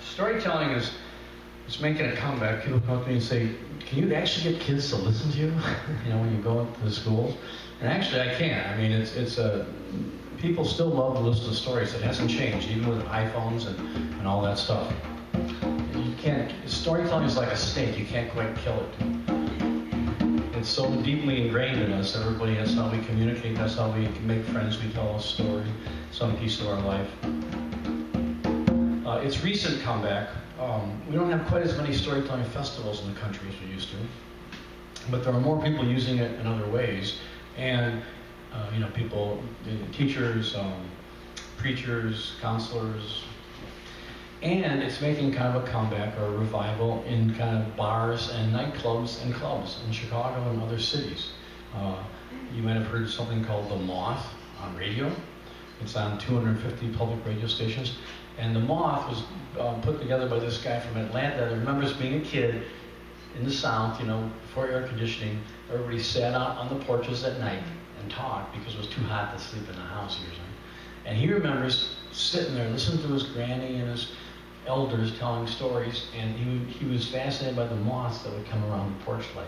Storytelling is making a comeback. People come up to me and say, can you actually get kids to listen to you, when you go into the schools? And actually I can. I mean, it's people still love to listen to stories. It hasn't changed, even with iPhones and all that stuff. Storytelling is like a snake. You can't quite kill it. It's so deeply ingrained in us. Everybody, that's how we communicate. That's how we make friends. We tell a story, some piece of our life. Its recent comeback, we don't have quite as many storytelling festivals in the country as we used to, but there are more people using it in other ways. And, people, teachers, preachers, counselors, and it's making kind of a comeback or a revival in kind of bars and nightclubs and clubs in Chicago and other cities. You might have heard something called The Moth on radio. It's on 250 public radio stations. And The Moth was put together by this guy from Atlanta that remembers being a kid in the South, before air conditioning. Everybody sat out on the porches at night and talked because it was too hot to sleep in the house usually. And he remembers sitting there listening to his granny and his elders telling stories, and he was fascinated by the moths that would come around the porch light,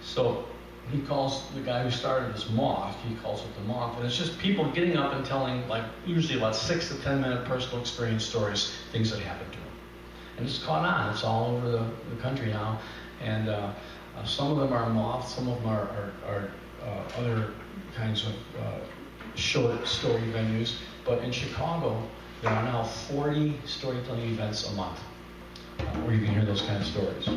So he calls the guy who started this Moth, he calls it The Moth, and it's just people getting up and telling, usually about 6 to 10 minute personal experience stories, things that happened to them. And it's caught on. It's all over the country now. And some of them are moths, some of them are other kinds of short story venues. But in Chicago, there are now 40 storytelling events a month where you can hear those kind of stories.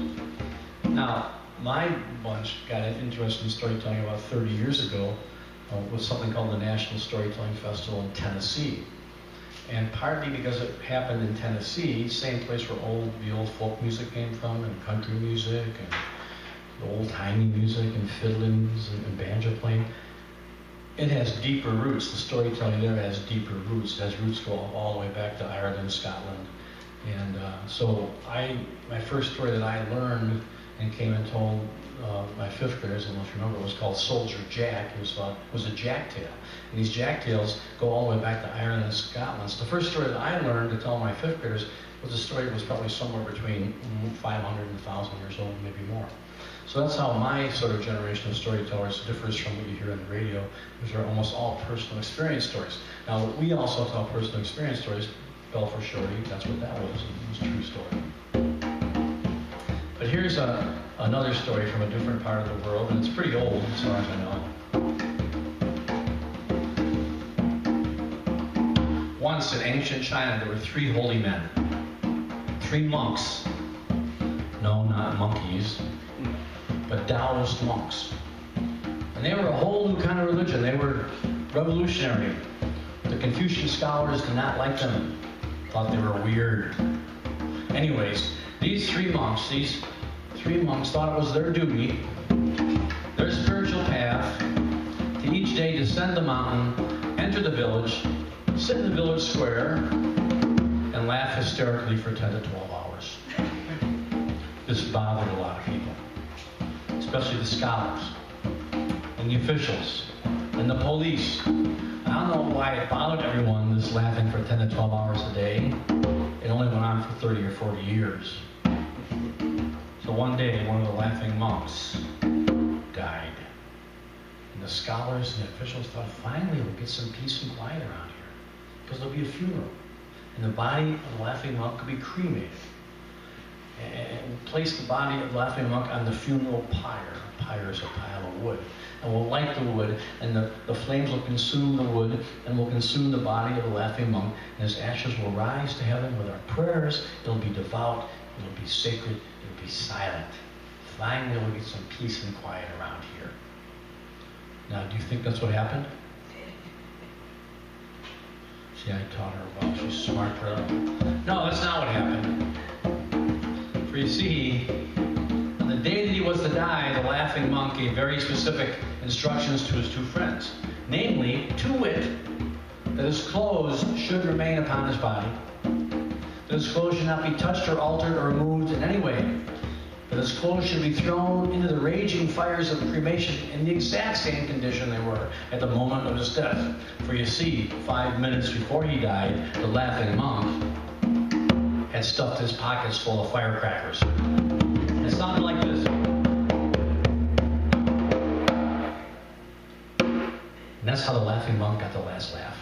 Now, my bunch got interested in storytelling about 30 years ago with something called the National Storytelling Festival in Tennessee. And partly because it happened in Tennessee, same place where the old folk music came from, and country music, and the old-timey music, and fiddlings, and banjo playing. It has deeper roots. The storytelling there has deeper roots. It has roots go all the way back to Ireland, Scotland. And so my first story that I learned and came and told my fifth graders, I don't know if you remember, it was called Soldier Jack. It was a jack tale. And these jack tales go all the way back to Ireland and Scotland. So the first story that I learned to tell my fifth graders was a story that was probably somewhere between 500 and 1,000 years old, maybe more. So that's how my sort of generation of storytellers differs from what you hear on the radio, because they're almost all personal experience stories. Now, we also tell personal experience stories. Bell for Shorty, that's what that was. It was a true story. But here's another story from a different part of the world, and it's pretty old as far as I know. Once in ancient China, there were 3 holy men, 3 monks. No, not monkeys, but Taoist monks. And they were a whole new kind of religion. They were revolutionary. The Confucian scholars did not like them, thought they were weird. Anyways, these three monks thought it was their duty, their spiritual path, to each day descend the mountain, enter the village, sit in the village square, and laugh hysterically for 10 to 12 hours. This bothered a lot of people, especially the scholars, and the officials, and the police. I don't know why it bothered everyone, this laughing for 10 to 12 hours a day. It only went on for 30 or 40 years. So one day, one of the laughing monks died. And the scholars and the officials thought, finally we'll get some peace and quiet around here, because there'll be a funeral. And the body of the laughing monk could be cremated. And place the body of the laughing monk on the funeral pyre. A pyre is a pile of wood. And we'll light the wood, and the flames will consume the wood, and will consume the body of the laughing monk, and his ashes will rise to heaven with our prayers. It'll be devout, it'll be sacred, it'll be silent. Finally, we'll get some peace and quiet around here. Now, do you think that's what happened? See, I taught her about, she's smart for that. No, that's not what happened. For you see, on the day that he was to die, the laughing monk gave very specific instructions to his 2 friends. Namely, to wit, that his clothes should remain upon his body, that his clothes should not be touched or altered or moved in any way, that his clothes should be thrown into the raging fires of cremation in the exact same condition they were at the moment of his death. For you see, 5 minutes before he died, the laughing monk had stuffed his pockets full of firecrackers. It sounded like this. And that's how the laughing monk got the last laugh.